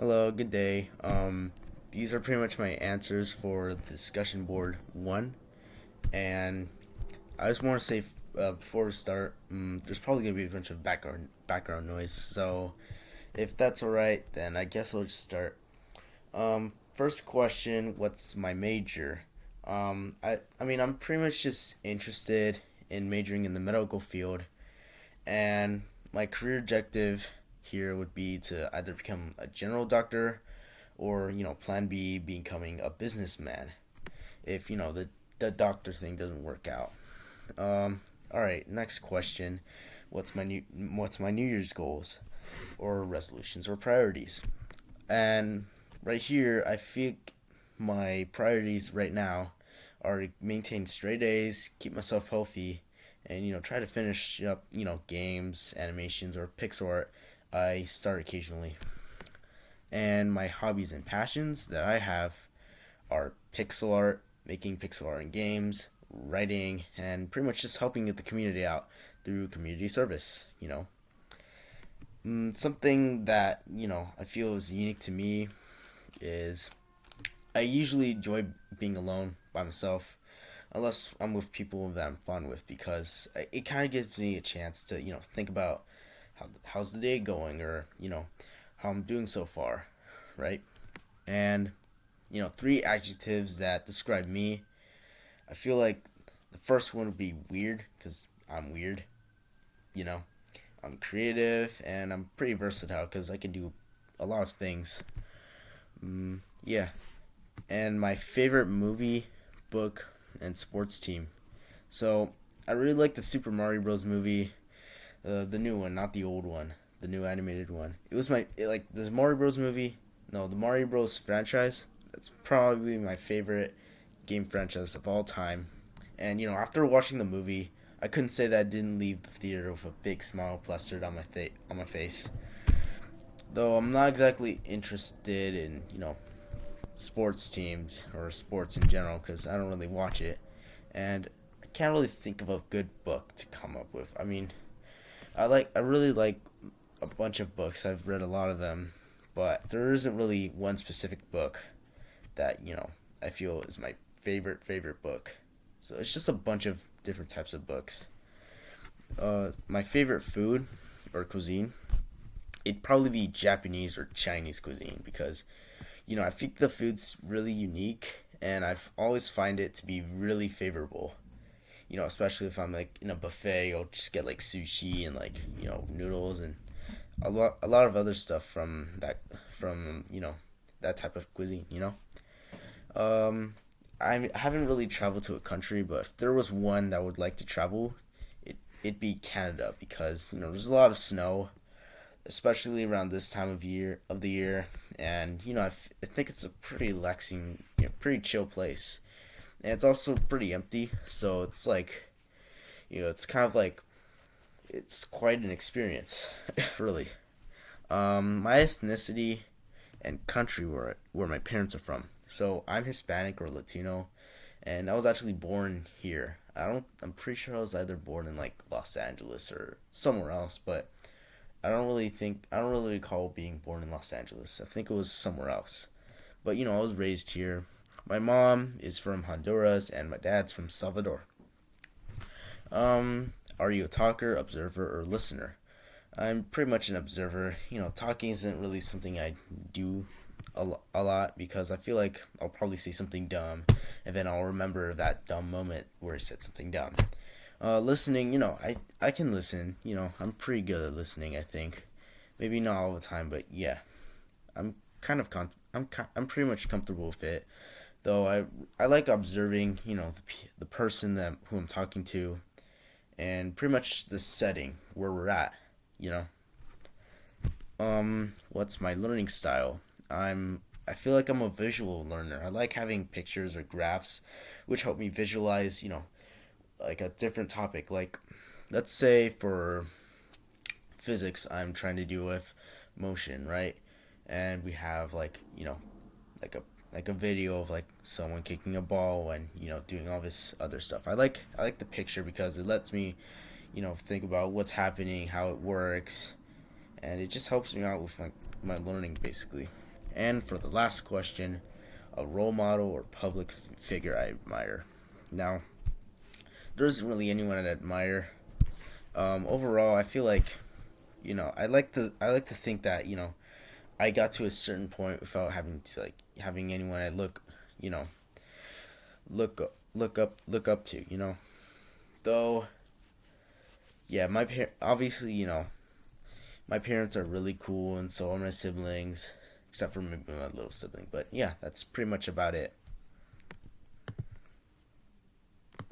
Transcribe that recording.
Hello, good day. These are pretty much my answers for the discussion board one, and I just want to say before we start, there's probably gonna be a bunch of background noise. So if that's all right, then I guess I'll just start. First question: what's my major? I mean, I'm pretty much just interested in majoring in the medical field, and my career objective here would be to either become a general doctor or plan B, becoming a businessman if the doctor thing doesn't work out. All right, next question. What's my new year's goals or resolutions or priorities? And right here I think my priorities right now are to maintain straight A's, keep myself healthy, and try to finish up games, animations, or pixel art I start occasionally. And my hobbies and passions that I have are pixel art, making pixel art in games, writing, and pretty much just helping get the community out through community service. Something that I feel is unique to me is I usually enjoy being alone by myself, unless I'm with people that I'm fun with, because it kind of gives me a chance to think about how's the day going, or how I'm doing so far, right? And three adjectives that describe me. I feel like the first one would be weird, because I'm weird. You know, I'm creative and I'm pretty versatile because I can do a lot of things. Yeah, and my favorite movie, book, and sports team. So I really like the Super Mario Bros. Movie, the new one, not the old one, the new animated one. It was like the Mario Bros. Movie. No, the Mario Bros. Franchise. That's probably my favorite game franchise of all time. And after watching the movie, I couldn't say that I didn't leave the theater with a big smile plastered on my face. Though I'm not exactly interested in sports teams or sports in general, because I don't really watch it, and I can't really think of a good book to come up with. I mean, I really like a bunch of books. I've read a lot of them, but there isn't really one specific book that I feel is my favorite book. So it's just a bunch of different types of books. My favorite food or cuisine, it'd probably be Japanese or Chinese cuisine, because I think the food's really unique, and I've always find it to be really favorable. Especially if I'm like in a buffet, I'll just get like sushi and like noodles and a lot of other stuff from that type of cuisine. I haven't really traveled to a country, but if there was one that I would like to travel, it'd be Canada, because there's a lot of snow, especially around this time of the year, and I think it's a pretty relaxing, pretty chill place, and it's also pretty empty, so it's like it's kind of like it's quite an experience, really. My ethnicity and country where my parents are from. So I'm Hispanic or Latino, and I was actually born here. I'm pretty sure I was either born in like Los Angeles or somewhere else, but I don't really recall being born in Los Angeles. I think it was somewhere else. But I was raised here. My mom is from Honduras and my dad's from Salvador. Are you a talker, observer, or listener? I'm pretty much an observer. Talking isn't really something I do a lot, because I feel like I'll probably say something dumb, and then I'll remember that dumb moment where I said something dumb. Listening, I can listen. I'm pretty good at listening, I think. Maybe not all the time, but yeah. I'm kind of I'm pretty much comfortable with it. Though I like observing, the person that who I'm talking to, and pretty much the setting where we're at, you know. What's my learning style? I feel like I'm a visual learner. I like having pictures or graphs which help me visualize, like a different topic. Like, let's say for physics, I'm trying to do with motion, right? And we have like a video of like someone kicking a ball and doing all this other stuff. I like the picture because it lets me think about what's happening, how it works, and it just helps me out with my learning, basically. And for the last question, a role model or public figure I admire. Now, there isn't really anyone I admire. Overall, I feel like, I like to think that, I got to a certain point without having to like having anyone I you know, look up to, Though, yeah, obviously, my parents are really cool, and so are my siblings, except for maybe my little sibling. But yeah, that's pretty much about it.